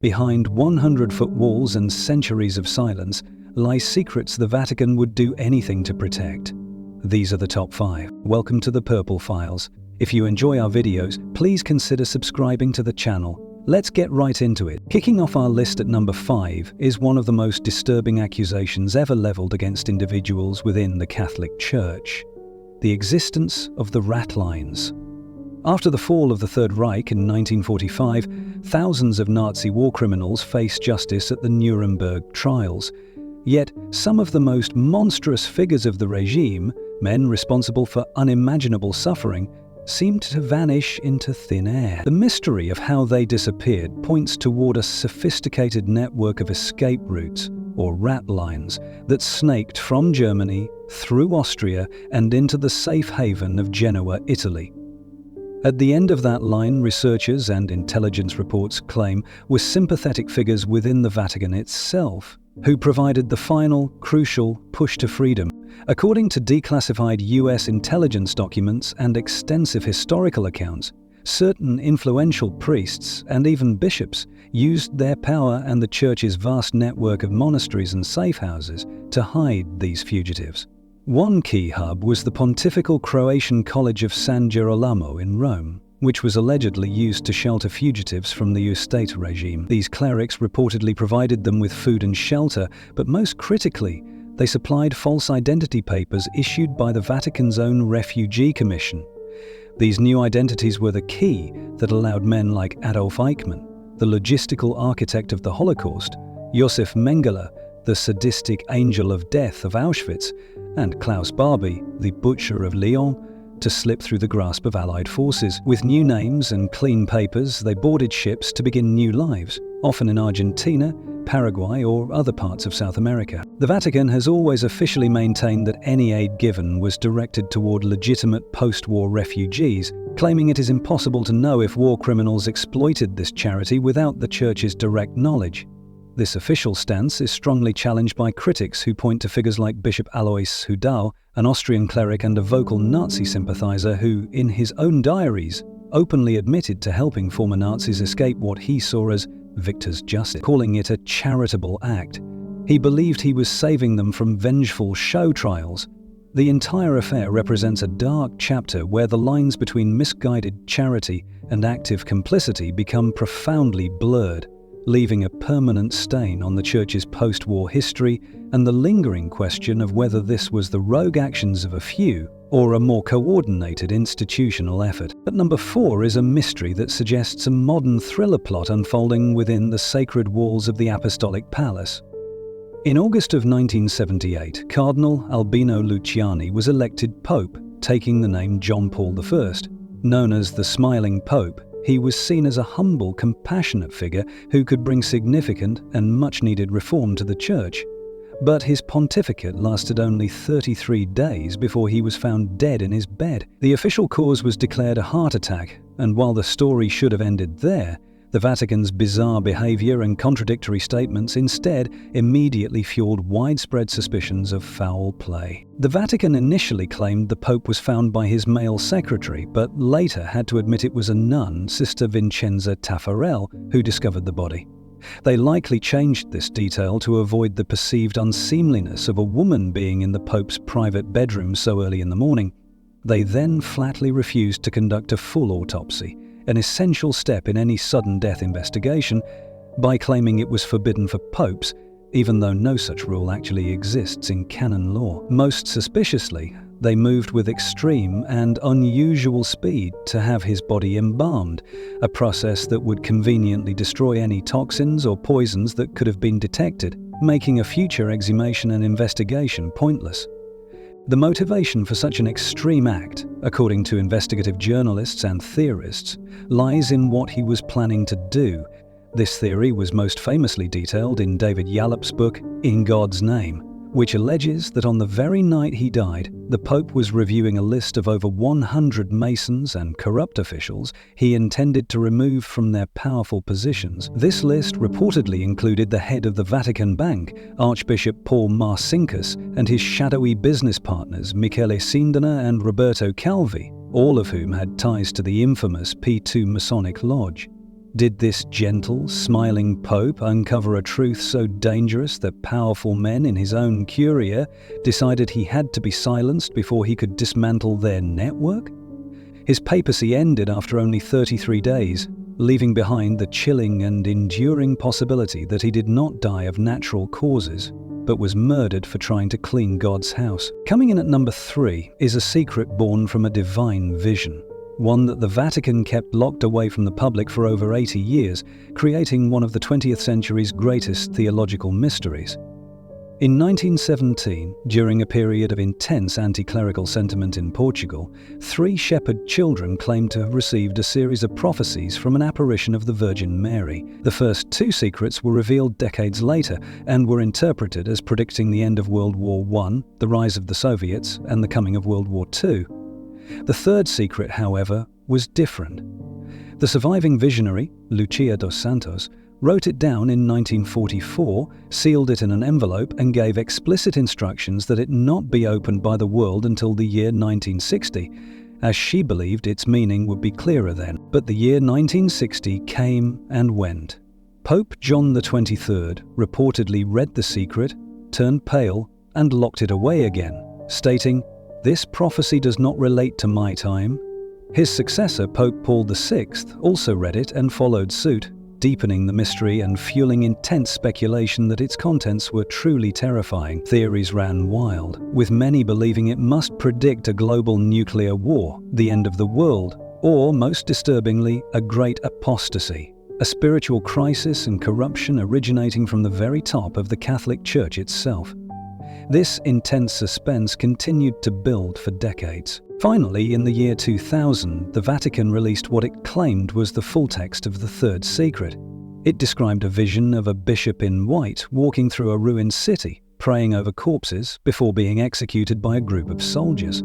Behind 100-foot walls and centuries of silence lie secrets the Vatican would do anything to protect. These are the top 5. Welcome to the Purple Files. If you enjoy our videos, please consider subscribing to the channel. Let's get right into it. Kicking off our list at number 5 is one of the most disturbing accusations ever leveled against individuals within the Catholic Church: the existence of the rat lines. After the fall of the Third Reich in 1945, thousands of Nazi war criminals faced justice at the Nuremberg trials. Yet, some of the most monstrous figures of the regime, men responsible for unimaginable suffering, seemed to vanish into thin air. The mystery of how they disappeared points toward a sophisticated network of escape routes, or rat lines, that snaked from Germany, through Austria, and into the safe haven of Genoa, Italy. At the end of that line, researchers and intelligence reports claim were sympathetic figures within the Vatican itself, who provided the final, crucial push to freedom. According to declassified US intelligence documents and extensive historical accounts, certain influential priests and even bishops used their power and the Church's vast network of monasteries and safe houses to hide these fugitives. One key hub was the Pontifical Croatian College of San Girolamo in Rome, which was allegedly used to shelter fugitives from the Ustate regime. These clerics reportedly provided them with food and shelter, but most critically, they supplied false identity papers issued by the Vatican's own Refugee Commission. These new identities were the key that allowed men like Adolf Eichmann, the logistical architect of the Holocaust, Josef Mengele, the sadistic angel of death of Auschwitz, and Klaus Barbie, the butcher of Lyon, to slip through the grasp of Allied forces. With new names and clean papers, they boarded ships to begin new lives, often in Argentina, Paraguay, or other parts of South America. The Vatican has always officially maintained that any aid given was directed toward legitimate post-war refugees, claiming it is impossible to know if war criminals exploited this charity without the Church's direct knowledge. This official stance is strongly challenged by critics who point to figures like Bishop Alois Hudal, an Austrian cleric and a vocal Nazi sympathizer who, in his own diaries, openly admitted to helping former Nazis escape what he saw as victor's justice, calling it a charitable act. He believed he was saving them from vengeful show trials. The entire affair represents a dark chapter where the lines between misguided charity and active complicity become profoundly blurred, leaving a permanent stain on the Church's post-war history and the lingering question of whether this was the rogue actions of a few or a more coordinated institutional effort. At number 4 is a mystery that suggests a modern thriller plot unfolding within the sacred walls of the Apostolic Palace. In August of 1978, Cardinal Albino Luciani was elected Pope, taking the name John Paul I. Known as the Smiling Pope, he was seen as a humble, compassionate figure who could bring significant and much-needed reform to the Church. But his pontificate lasted only 33 days before he was found dead in his bed. The official cause was declared a heart attack, and while the story should have ended there, the Vatican's bizarre behavior and contradictory statements instead immediately fueled widespread suspicions of foul play. The Vatican initially claimed the Pope was found by his male secretary, but later had to admit it was a nun, Sister Vincenza Taffarel, who discovered the body. They likely changed this detail to avoid the perceived unseemliness of a woman being in the Pope's private bedroom so early in the morning. They then flatly refused to conduct a full autopsy, an essential step in any sudden death investigation, by claiming it was forbidden for popes, even though no such rule actually exists in canon law. Most suspiciously, they moved with extreme and unusual speed to have his body embalmed, a process that would conveniently destroy any toxins or poisons that could have been detected, making a future exhumation and investigation pointless. The motivation for such an extreme act, according to investigative journalists and theorists, lies in what he was planning to do. This theory was most famously detailed in David Yallop's book, In God's Name, which alleges that on the very night he died, the Pope was reviewing a list of over 100 Masons and corrupt officials he intended to remove from their powerful positions. This list reportedly included the head of the Vatican Bank, Archbishop Paul Marcinkus, and his shadowy business partners Michele Sindona and Roberto Calvi, all of whom had ties to the infamous P2 Masonic Lodge. Did this gentle, smiling Pope uncover a truth so dangerous that powerful men in his own curia decided he had to be silenced before he could dismantle their network? His papacy ended after only 33 days, leaving behind the chilling and enduring possibility that he did not die of natural causes, but was murdered for trying to clean God's house. Coming in at number 3 is a secret born from a divine vision, one that the Vatican kept locked away from the public for over 80 years, creating one of the 20th century's greatest theological mysteries. In 1917, during a period of intense anti-clerical sentiment in Portugal, 3 shepherd children claimed to have received a series of prophecies from an apparition of the Virgin Mary. The first 2 secrets were revealed decades later and were interpreted as predicting the end of World War I, the rise of the Soviets, and the coming of World War II. The third secret, however, was different. The surviving visionary, Lucia dos Santos, wrote it down in 1944, sealed it in an envelope, and gave explicit instructions that it not be opened by the world until the year 1960, as she believed its meaning would be clearer then. But the year 1960 came and went. Pope John XXIII reportedly read the secret, turned pale, and locked it away again, stating, "This prophecy does not relate to my time." His successor, Pope Paul VI, also read it and followed suit, deepening the mystery and fueling intense speculation that its contents were truly terrifying. Theories ran wild, with many believing it must predict a global nuclear war, the end of the world, or, most disturbingly, a great apostasy, a spiritual crisis and corruption originating from the very top of the Catholic Church itself. This intense suspense continued to build for decades. Finally, in the year 2000, the Vatican released what it claimed was the full text of the third secret. It described a vision of a bishop in white walking through a ruined city, praying over corpses before being executed by a group of soldiers.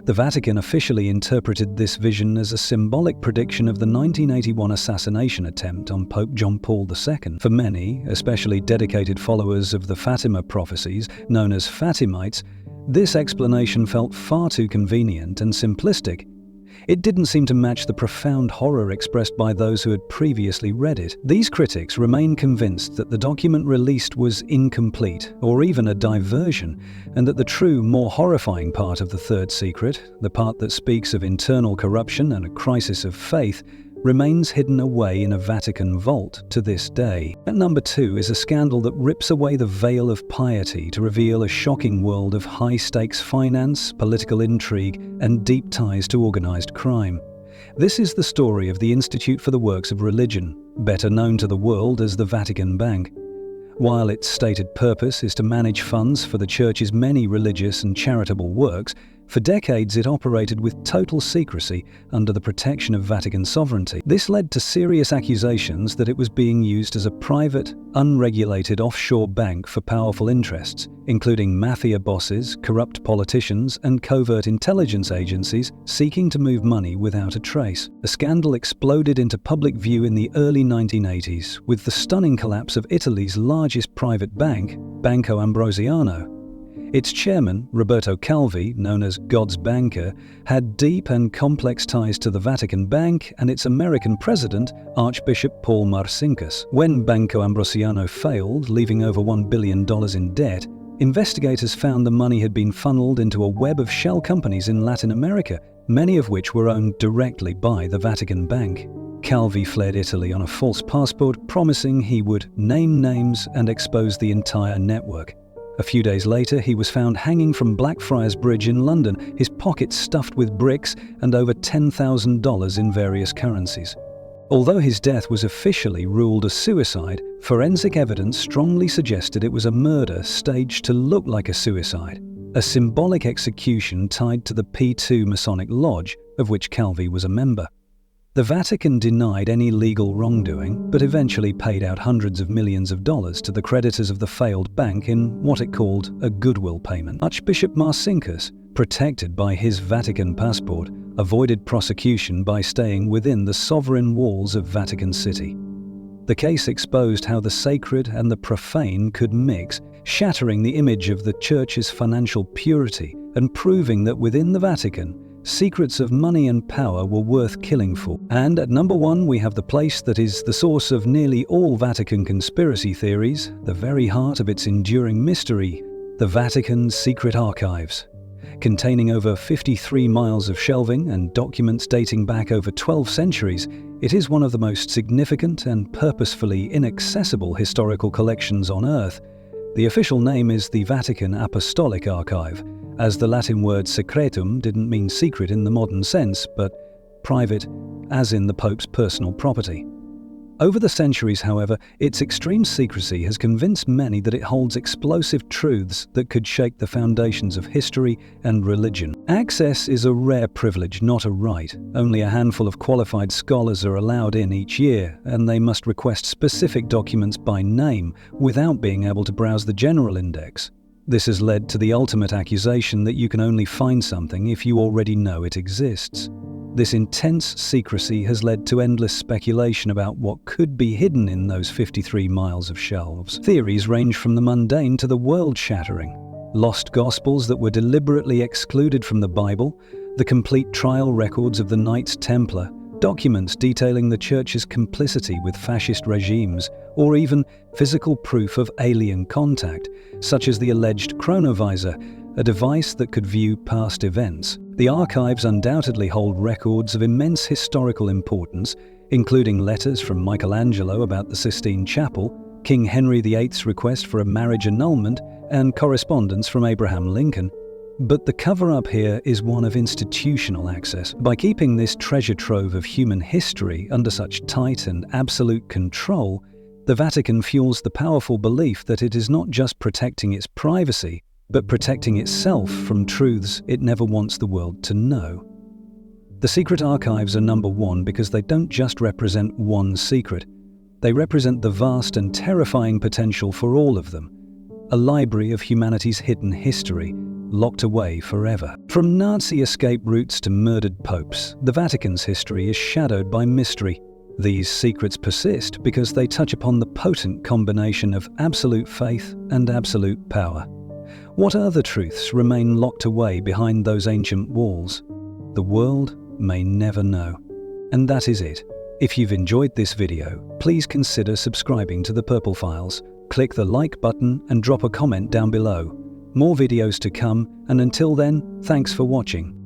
The Vatican officially interpreted this vision as a symbolic prediction of the 1981 assassination attempt on Pope John Paul II. For many, especially dedicated followers of the Fatima prophecies, known as Fatimites, this explanation felt far too convenient and simplistic. It didn't seem to match the profound horror expressed by those who had previously read it. These critics remain convinced that the document released was incomplete, or even a diversion, and that the true, more horrifying part of the third secret, the part that speaks of internal corruption and a crisis of faith, remains hidden away in a Vatican vault to this day. At number 2 is a scandal that rips away the veil of piety to reveal a shocking world of high-stakes finance, political intrigue, and deep ties to organized crime. This is the story of the Institute for the Works of Religion, better known to the world as the Vatican Bank. While its stated purpose is to manage funds for the Church's many religious and charitable works, for decades it operated with total secrecy under the protection of Vatican sovereignty. This led to serious accusations that it was being used as a private, unregulated offshore bank for powerful interests, including mafia bosses, corrupt politicians, and covert intelligence agencies seeking to move money without a trace. The scandal exploded into public view in the early 1980s, with the stunning collapse of Italy's largest private bank, Banco Ambrosiano. Its chairman, Roberto Calvi, known as God's banker, had deep and complex ties to the Vatican Bank and its American president, Archbishop Paul Marcinkus. When Banco Ambrosiano failed, leaving over $1 billion in debt, investigators found the money had been funneled into a web of shell companies in Latin America, many of which were owned directly by the Vatican Bank. Calvi fled Italy on a false passport, promising he would name names and expose the entire network. A few days later, he was found hanging from Blackfriars Bridge in London, his pockets stuffed with bricks and over $10,000 in various currencies. Although his death was officially ruled a suicide, forensic evidence strongly suggested it was a murder staged to look like a suicide, a symbolic execution tied to the P2 Masonic Lodge, of which Calvi was a member. The Vatican denied any legal wrongdoing, but eventually paid out hundreds of millions of dollars to the creditors of the failed bank in what it called a goodwill payment. Archbishop Marcinkus, protected by his Vatican passport, avoided prosecution by staying within the sovereign walls of Vatican City. The case exposed how the sacred and the profane could mix, shattering the image of the Church's financial purity and proving that within the Vatican, secrets of money and power were worth killing for. And at number 1, we have the place that is the source of nearly all Vatican conspiracy theories, the very heart of its enduring mystery, the Vatican's secret archives. Containing over 53 miles of shelving and documents dating back over 12 centuries, it is one of the most significant and purposefully inaccessible historical collections on Earth. The official name is the Vatican Apostolic Archive, as the Latin word secretum didn't mean secret in the modern sense, but private, as in the Pope's personal property. Over the centuries, however, its extreme secrecy has convinced many that it holds explosive truths that could shake the foundations of history and religion. Access is a rare privilege, not a right. Only a handful of qualified scholars are allowed in each year, and they must request specific documents by name without being able to browse the general index. This has led to the ultimate accusation that you can only find something if you already know it exists. This intense secrecy has led to endless speculation about what could be hidden in those 53 miles of shelves. Theories range from the mundane to the world-shattering. Lost Gospels that were deliberately excluded from the Bible, the complete trial records of the Knights Templar, documents detailing the Church's complicity with fascist regimes, or even physical proof of alien contact, such as the alleged chronovisor, a device that could view past events. The archives undoubtedly hold records of immense historical importance, including letters from Michelangelo about the Sistine Chapel, King Henry VIII's request for a marriage annulment, and correspondence from Abraham Lincoln. But the cover-up here is one of institutional access. By keeping this treasure trove of human history under such tight and absolute control, the Vatican fuels the powerful belief that it is not just protecting its privacy, but protecting itself from truths it never wants the world to know. The secret archives are number 1 because they don't just represent one secret. They represent the vast and terrifying potential for all of them. A library of humanity's hidden history, locked away forever. From Nazi escape routes to murdered popes, the Vatican's history is shadowed by mystery. These secrets persist because they touch upon the potent combination of absolute faith and absolute power. What other truths remain locked away behind those ancient walls? The world may never know. And that is it. If you've enjoyed this video, please consider subscribing to the Purple Files. Click the like button and drop a comment down below. More videos to come, and until then, thanks for watching.